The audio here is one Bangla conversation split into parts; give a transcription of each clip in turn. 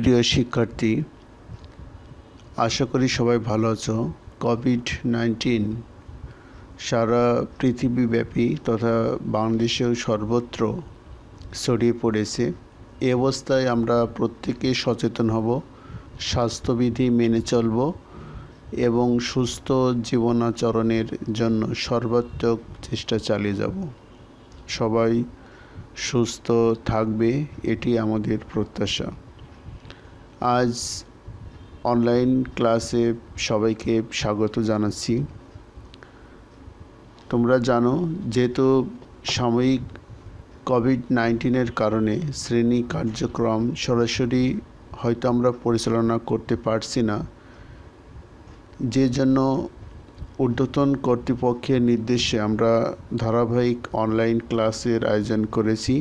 প্রিয় শিক্ষার্থী, আশা করি সবাই ভালো আছো। কোভিড-19 সারা পৃথিবীব্যাপী তথা বাংলাদেশেও সর্বত্র ছড়িয়ে পড়েছে। এ অবস্থায় আমরা প্রত্যেকে সচেতন হব, স্বাস্থ্যবিধি মেনে চলব এবং সুস্থ জীবনাচরণের জন্য সর্বাত্মক চেষ্টা চালিয়ে যাব। সবাই সুস্থ থাকবে, এটি আমাদের প্রত্যাশা। আজ অনলাইন ক্লাসে সবাইকে স্বাগত জানাচ্ছি। তোমরা জানো, যেহেতু সাময়িক কোভিড-19 কারণে শ্রেণী কার্যক্রম সরাসরি হয়তো আমরা পরিচালনা করতে পারছি না, যে জন্য ঊর্ধ্বতন কর্তৃপক্ষের নির্দেশে আমরা ধারাবাহিক অনলাইন ক্লাসের আয়োজন করেছি।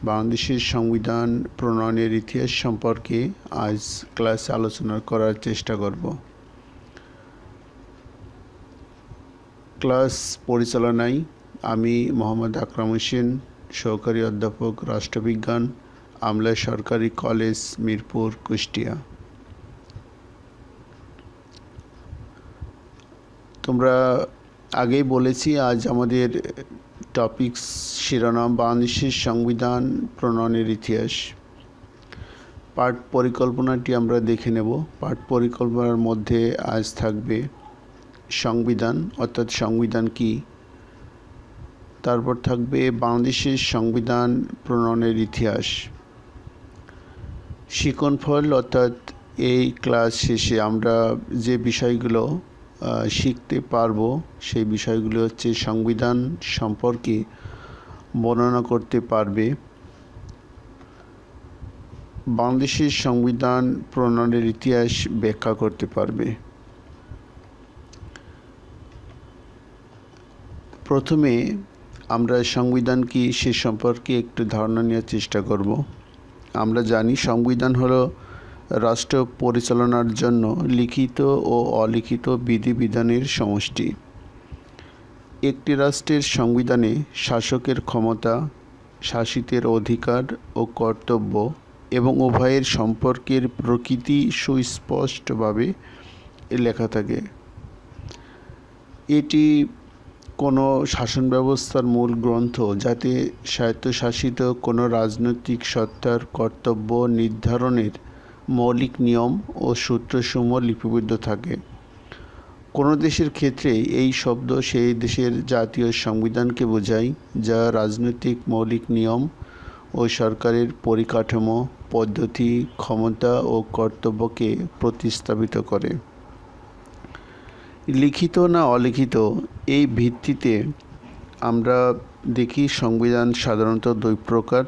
বাংলাদেশের সংবিধান প্রণয়নের ইতিহাস সম্পর্কে আজ ক্লাসে আলোচনা করার চেষ্টা করব। ক্লাস পরিচালনায় আমি মোহাম্মদ আকরাম হোসেন, সহকারী অধ্যাপক, রাষ্ট্রবিজ্ঞান, আমলা সরকারি কলেজ, মিরপুর, কুষ্টিয়া। তোমরা আগেই বলেছি, আজ আমাদের টপিকস শিরোনাম বাংলাদেশের সংবিধান প্রণয়নের ইতিহাস। পাঠ পরিকল্পনাটি আমরা দেখে নেব। পাঠ পরিকল্পনার মধ্যে আজ থাকবে সংবিধান, অর্থাৎ সংবিধান কি, তারপর থাকবে বাংলাদেশের সংবিধান প্রণয়নের ইতিহাস। শিক্ষণফল, অর্থাৎ এই ক্লাস শেষে আমরা যে বিষয়গুলো শিখতে পারবো সেই বিষয়গুলো হচ্ছে সংবিধান সম্পর্কে বর্ণনা করতে পারবে, বাংলাদেশের সংবিধান প্রণয়নের ইতিহাস ব্যাখ্যা করতে পারবে। প্রথমে আমরা সংবিধান কি সে সম্পর্কে একটু ধারণা নেওয়ার চেষ্টা করব। আমরা জানি সংবিধান হলো রাষ্ট্র পরিচালনার জন্য লিখিত ও অলিখিত বিধিবিধানের সমষ্টি। একটি রাষ্ট্রের সংবিধানে শাসকের ক্ষমতা, শাসিতের অধিকার ও কর্তব্য এবং উভয়ের সম্পর্কের প্রকৃতি সুস্পষ্টভাবে লেখা থাকে। এটি কোনো শাসন ব্যবস্থার মূল গ্রন্থ, যাতে স্বায়ত্তশাসিত কোনো রাজনৈতিক সত্তার কর্তব্য নির্ধারণের মৌলিক নিয়ম ও সূত্রসমূহ লিপিবদ্ধ থাকে। কোনো দেশের ক্ষেত্রে এই শব্দ সেই দেশের জাতীয় সংবিধানকে বোঝায়, যা রাজনৈতিক মৌলিক নিয়ম ও সরকারের পরিকাঠামো, পদ্ধতি, ক্ষমতা ও কর্তব্যকে প্রতিস্থাপিত করে। লিখিত না অলিখিত, এই ভিত্তিতে আমরা দেখি সংবিধান সাধারণত দুই প্রকার: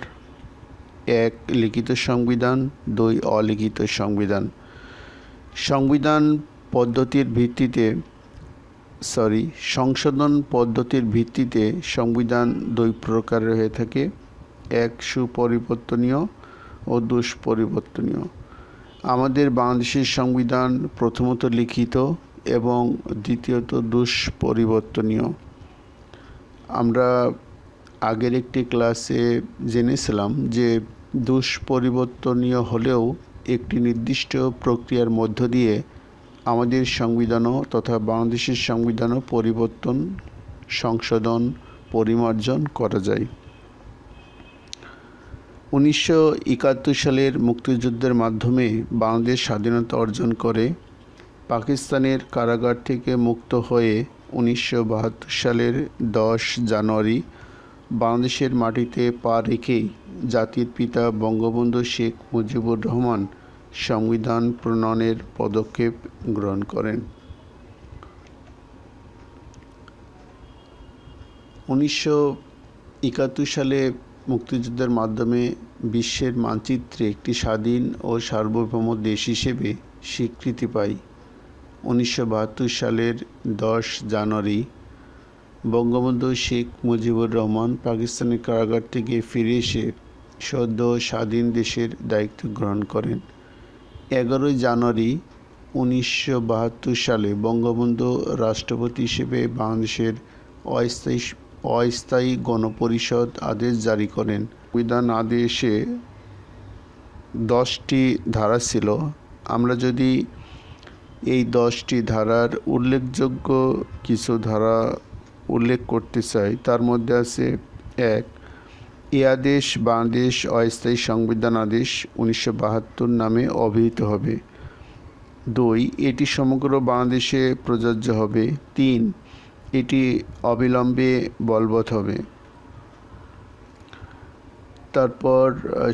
এক, লিখিত সংবিধান; দুই, অলিখিত সংবিধান। সংশোধন পদ্ধতির ভিত্তিতে সংবিধান দুই প্রকারের হয়ে থাকে: এক, সুপরিবর্তনীয় ও দুষ্পরিবর্তনীয়। আমাদের বাংলাদেশের সংবিধান প্রথমত লিখিত এবং দ্বিতীয়ত দুষ্পরিবর্তনীয়। আমরা আগের একটি ক্লাসে জেনেছিলাম যে দুষ্পরিবর্তনীয় হলেও একটি নির্দিষ্ট প্রক্রিয়ার মধ্য দিয়ে আমাদের সংবিধানও তথা বাংলাদেশের সংবিধানও পরিবর্তন, সংশোধন, পরিমার্জন করা যায়। 1971 সালের মুক্তিযুদ্ধের মাধ্যমে বাংলাদেশ স্বাধীনতা অর্জন করে। পাকিস্তানের কারাগার থেকে মুক্ত হয়ে 1972 সালের 10 জানুয়ারি বাংলাদেশের মাটিতে পা রেখেই জাতির পিতা বঙ্গবন্ধু শেখ মুজিবুর রহমান সংবিধান প্রণয়নের পদক্ষেপ গ্রহণ করেন। 1971 সালে মুক্তিযুদ্ধের মাধ্যমে বিশ্বের মানচিত্রে একটি স্বাধীন ও সার্বভৌম দেশ হিসেবে স্বীকৃতি পায়। 1972 সালের 10 জানুয়ারি বঙ্গবন্ধু শেখ মুজিবুর রহমান পাকিস্তানের কারাগার থেকে ফিরে এসে সদ্য স্বাধীন দেশের দায়িত্ব গ্রহণ করেন। 11 জানুয়ারি 1972 সালে বঙ্গবন্ধু রাষ্ট্রপতি হিসেবে বাংলাদেশের অস্থায়ী গণপরিষদ আদেশ জারি করেন। সংবিধান আদেশে 10টি ধারা ছিল। আমরা যদি এই 10টি ধারার উল্লেখযোগ্য কিছু ধারা উল্লেখ করতে চাই, তার মধ্যে আছে 1, এ আদেশ বাংলাদেশ অস্থায়ী সংবিধান আদেশ 1972 নামে অভিহিত হবে। 2, এটি সমগ্র বাংলাদেশে প্রযোজ্য হবে। 3, এটি অবিলম্বে বলবৎ হবে। তারপর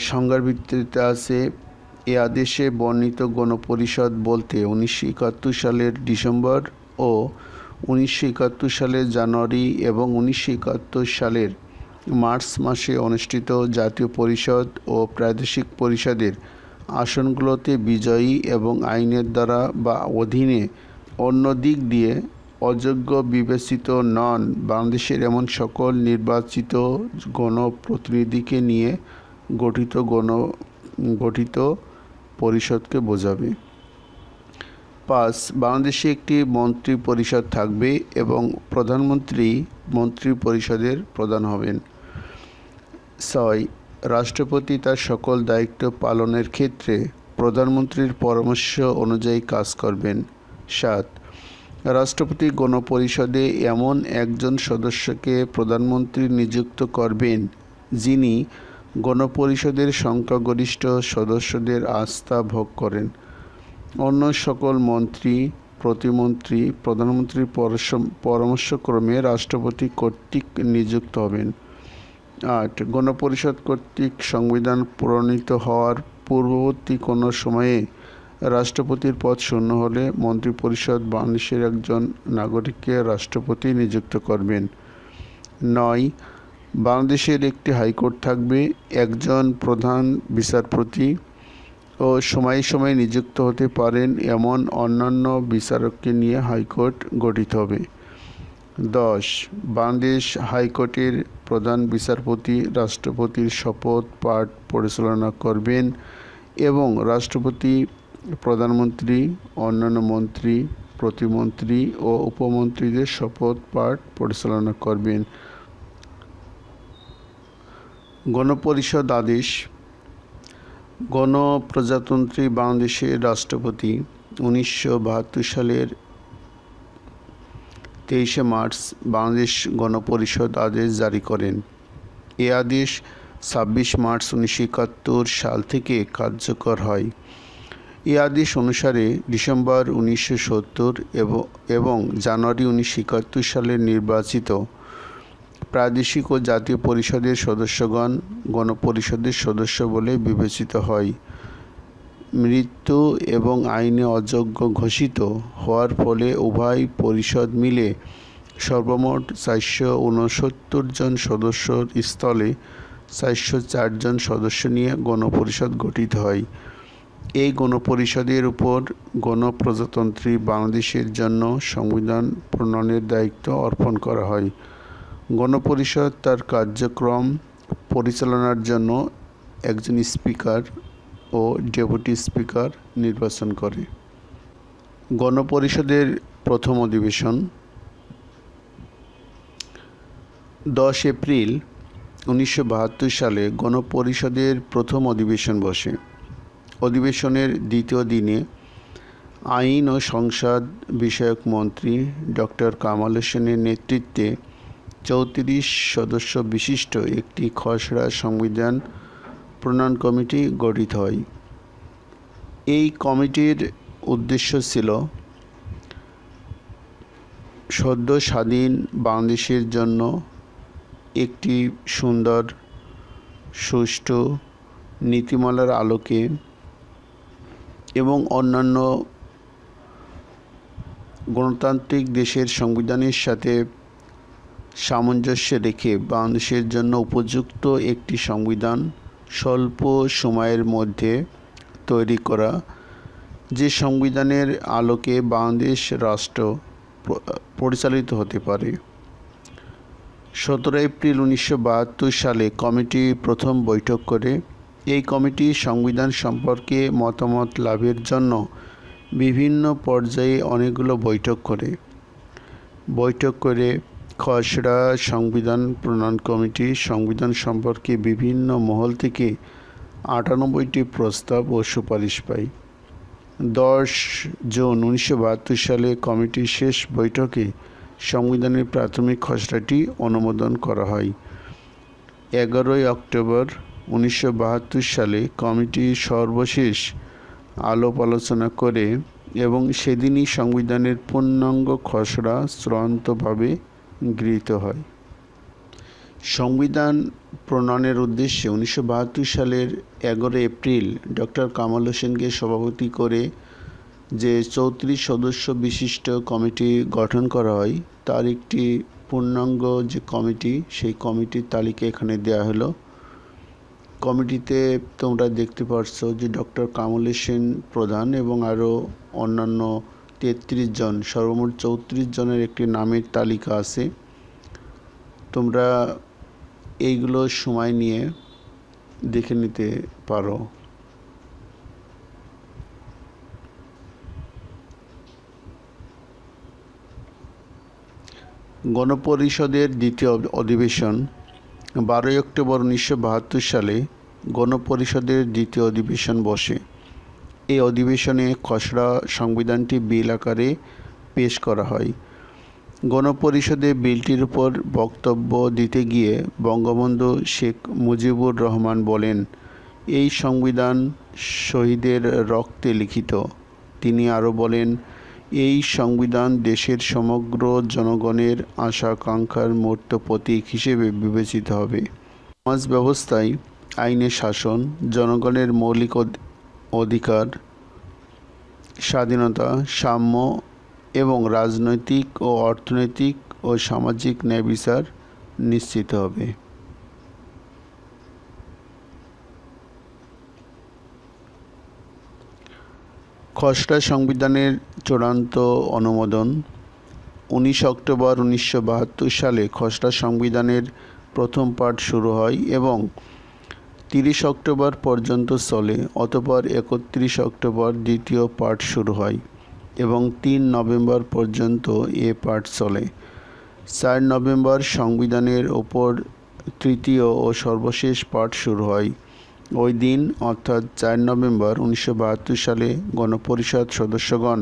সংজ্ঞার ভিত্তিতে আছে, এ আদেশে বর্ণিত গণপরিষদ বলতে 1971 সালের ডিসেম্বর ও 1971 সালের জানুয়ারি এবং 1971 সালের মার্চ মাসে অনুষ্ঠিত জাতীয় পরিষদ ও প্রাদেশিক পরিষদের আসনগুলোতে বিজয়ী এবং আইনের দ্বারা বা অধীনে অন্য দিক দিয়ে অযোগ্য বিবেচিত নন বাংলাদেশের এমন সকল নির্বাচিত গণপ্রতিনিধিকে নিয়ে গঠিত পরিষদকে বোঝাবে। 5, বাংলাদেশে একটি মন্ত্রী পরিষদ থাকবে এবং প্রধানমন্ত্রী মন্ত্রী পরিষদের প্রধান হবেন। 6, রাষ্ট্রপতি তার সকল দায়িত্ব পালনের ক্ষেত্রে প্রধানমন্ত্রীর পরামর্শ অনুযায়ী কাজ করবেন। 7, রাষ্ট্রপতি গণপরিষদে এমন একজন সদস্যকে প্রধানমন্ত্রী নিযুক্ত করবেন যিনি গণপরিষদের সংখ্যাগরিষ্ঠ সদস্যদের আস্থা ভোগ করেন। অন্য সকল মন্ত্রী, প্রতিমন্ত্রী প্রধানমন্ত্রীর পরামর্শক্রমে রাষ্ট্রপতি কর্তৃক নিযুক্ত হবেন। 8, গণপরিষদ কর্তৃক সংবিধান প্রণীত হওয়ার পূর্ববর্তী কোনো সময়ে রাষ্ট্রপতির পদ শূন্য হলে মন্ত্রিপরিষদ বাংলাদেশের একজন নাগরিককে রাষ্ট্রপতি নিযুক্ত করবেন। 9, বাংলাদেশের একটি হাইকোর্ট থাকবে। একজন প্রধান বিচারপতি ও সময়ে সময়ে নিযুক্ত হতে পারেন এমন অন্যান্য বিচারককে নিয়ে হাইকোর্ট গঠিত হবে। 10, বাংলাদেশ হাইকোর্টের প্রধান বিচারপতি রাষ্ট্রপতির শপথ পাঠ পরিচালনা করবেন এবং রাষ্ট্রপতি, প্রধানমন্ত্রী, অন্যান্য মন্ত্রী, প্রতিমন্ত্রী ও উপমন্ত্রীদের শপথ পাঠ পরিচালনা করবেন। গণপরিষদ আদেশ। গণপ্রজাতন্ত্রী বাংলাদেশের রাষ্ট্রপতি 1972 সালের 23 মার্চ বাংলাদেশ গণপরিষদ আদেশ জারি করেন। এ আদেশ 26 মার্চ 1971 সাল থেকে কার্যকর হয়। এ আদেশ অনুসারে ডিসেম্বর 1970 এবং জানুয়ারি 1971 সালের নির্বাচিত প্রাদেশিক ও জাতীয় পরিষদের সদস্যগণ গণপরিষদের সদস্য বলে বিবেচিত হয়। মৃত্যু এবং আইনে অযোগ্য ঘোষিত হওয়ার ফলে উভয় পরিষদ মিলে সর্বমোট 469 জন সদস্যর স্থলে 404 জন সদস্য নিয়ে গণপরিষদ গঠিত হয়। এই গণপরিষদের উপর গণপ্রজাতন্ত্রী বাংলাদেশের জন্য সংবিধান প্রণয়নের দায়িত্ব অর্পণ করা হয়। গণপরিষদ তার কার্যক্রম পরিচালনার জন্য একজন স্পিকার ও ডেপুটি স্পিকার নির্বাচন করে। গণপরিষদের প্রথম অধিবেশন 10 এপ্রিল 1972 সালে গণপরিষদের প্রথম অধিবেশন বসে। অধিবেশনের দ্বিতীয় দিনে আইন ও সংসদ বিষয়ক মন্ত্রী ডক্টর কামাল হোসেনের নেতৃত্বে 34 সদস্য বিশিষ্ট একটি খসড়া সংবিধান প্রণয়ন কমিটি গঠিত হয়। এই কমিটির উদ্দেশ্য ছিল সদ্য স্বাধীন বাংলাদেশের জন্য একটি সুন্দর, সুষ্ঠু নীতিমালার আলোকে এবং অন্যান্য গণতান্ত্রিক দেশের সংবিধানের সাথে সামঞ্জস্য রেখে বাংলাদেশের জন্য উপযুক্ত একটি সংবিধান স্বল্প সময়ের মধ্যে তৈরি করা, যে সংবিধানের আলোকে বাংলাদেশ রাষ্ট্র পরিচালিত হতে পারে। 17 এপ্রিল 1972 সালে কমিটি প্রথম বৈঠক করে। এই কমিটি সংবিধান সম্পর্কে মতামত লাভের জন্য বিভিন্ন পর্যায়ে অনেকগুলো বৈঠক করে খসড়া সংবিধান প্রণয়ন কমিটি সংবিধান সম্পর্কে বিভিন্ন মহল থেকে 98টি প্রস্তাব ও সুপারিশ পায়। 10 জুন 1972 সালে কমিটির শেষ বৈঠকে সংবিধানের প্রাথমিক খসড়াটি অনুমোদন করা হয়। 11 অক্টোবর 1972 সালে কমিটি সর্বশেষ আলাপ আলোচনা করে এবং সেদিনই সংবিধানের পূর্ণাঙ্গ খসড়া চূড়ান্তভাবে গৃহীত হয়। সংবিধান প্রণয়নের উদ্দেশ্যে 1972 সালের 11 এপ্রিল ডক্টর কামাল হোসেনকে সভাপতি করে যে 34 সদস্য বিশিষ্ট কমিটি গঠন করা হয়, তার একটি পূর্ণাঙ্গ যে কমিটি, সেই কমিটির তালিকা এখানে দেওয়া হলো। কমিটিতে তোমরা দেখতে পাচ্ছ যে ডক্টর কামাল হোসেন প্রধান এবং আরও অন্যান্য 33 জন, সর্বমোট 34 জনের একটি নামের তালিকা আছে। তোমরা এইগুলো সময় নিয়ে দেখে নিতে পারো। গণপরিষদের দ্বিতীয় অধিবেশন 12 অক্টোবর 1972 সালে গণপরিষদের দ্বিতীয় অধিবেশন বসে। এই অধিবেশনে খসড়া সংবিধানটি বিল আকারে পেশ করা হয়। গণপরিষদে বিলটির উপর বক্তব্য দিতে গিয়ে বঙ্গবন্ধু শেখ মুজিবুর রহমান বলেন, এই সংবিধান শহীদের রক্তে লিখিত। তিনি আরও বলেন, এই সংবিধান দেশের সমগ্র জনগণের আশা আকাঙ্ক্ষার মূর্ত প্রতীক হিসেবে বিবেচিত হবে। সমাজ ব্যবস্থায় আইনের শাসন, জনগণের মৌলিক অধিকার, স্বাধীনতা, সাম্য এবং রাজনৈতিক ও অর্থনৈতিক ও সামাজিক ন্যায় বিচার নিশ্চিত হবে। খসড়া সংবিধানের চূড়ান্ত অনুমোদন 19 অক্টোবর 1972 সালে খসড়া সংবিধানের প্রথম পাঠ শুরু হয় এবং 30 অক্টোবর পর্যন্ত চলে। অতঃপর 31 অক্টোবর দ্বিতীয় পাঠ শুরু হয় এবং 3 নভেম্বর পর্যন্ত এ পাঠ চলে। 4 নভেম্বর সংবিধানের ওপর তৃতীয় ও সর্বশেষ পাঠ শুরু হয়। ওই দিন অর্থাৎ 4 নভেম্বর 1972 সালে গণপরিষদ সদস্যগণ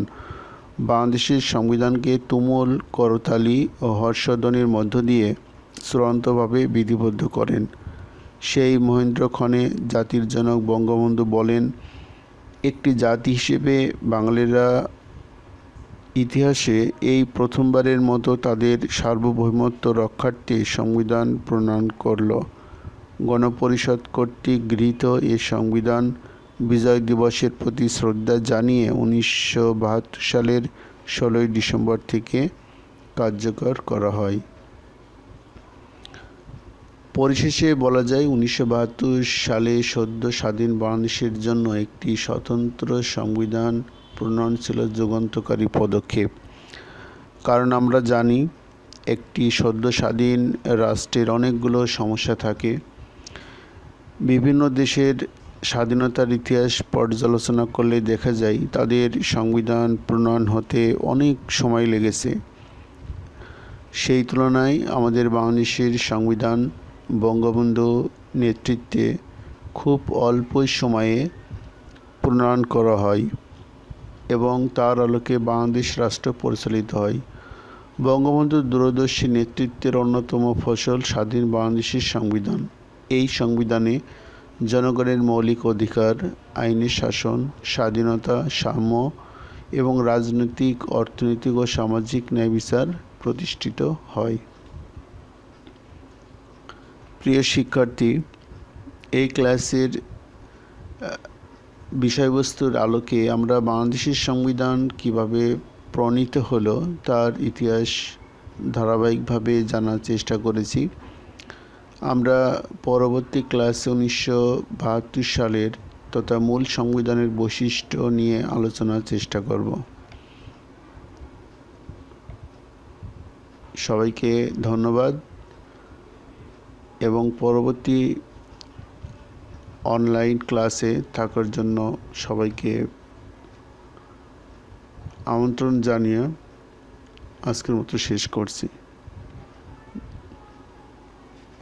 বাংলাদেশের সংবিধানকে তুমুল করতালি ও হর্ষধ্বনির মধ্য দিয়ে চূড়ান্তভাবে বিধিবদ্ধ করেন। সেই মহেন্দ্রক্ষণে জাতির জনক বঙ্গবন্ধু বলেন, একটি জাতি হিসেবে বাঙালিরা ইতিহাসে এই প্রথমবারের মতো তাদের সার্বভৌমত্ব রক্ষার্থে সংবিধান প্রণয়ন করল। গণপরিষদ কর্তৃক গৃহীত এ সংবিধান বিজয় দিবসের প্রতি শ্রদ্ধা জানিয়ে 1972 সালের 16 ডিসেম্বর থেকে কার্যকর করা হয়। পরিশেষে বলা যায় 1972 সালে সদ্য স্বাধীন বাংলাদেশের জন্য একটি স্বতন্ত্র সংবিধান প্রণয়ন ছিল যুগান্তকারী পদক্ষেপ। কারণ আমরা জানি একটি সদ্য স্বাধীন রাষ্ট্রের অনেকগুলো সমস্যা থাকে। বিভিন্ন দেশের স্বাধীনতার ইতিহাস পর্যালোচনা করলে দেখা যায় তাদের সংবিধান প্রণয়ন হতে অনেক সময় লেগেছে। সেই তুলনায় আমাদের বাংলাদেশের সংবিধান বঙ্গবন্ধু নেতৃত্বে খুব অল্প সময়ে প্রণয়ন করা হয় এবং তার আলোকে বাংলাদেশ রাষ্ট্র পরিচালিত হয়। বঙ্গবন্ধুর দূরদর্শী নেতৃত্বের অন্যতম ফসল স্বাধীন বাংলাদেশের সংবিধান। এই সংবিধানে জনগণের মৌলিক অধিকার, আইনের শাসন, স্বাধীনতা, সাম্য এবং রাজনৈতিক, অর্থনৈতিক ও সামাজিক ন্যায় বিচার প্রতিষ্ঠিত হয়। প্রিয় শিক্ষার্থী, এই ক্লাসের বিষয়বস্তুর আলোকে আমরা বাংলাদেশের সংবিধান কিভাবে প্রণীত হলো তার ইতিহাস ধারাবাহিকভাবে জানার চেষ্টা করেছি। আমরা পরবর্তী ক্লাসে 1972 সালের তথা মূল সংবিধানের বৈশিষ্ট্য নিয়ে আলোচনার চেষ্টা করব। সবাইকে ধন্যবাদ এবং পরবর্তী অনলাইন ক্লাসে থাকার জন্য সবাইকে আমন্ত্রণ জানিয়ে আজকের মতো শেষ করছি।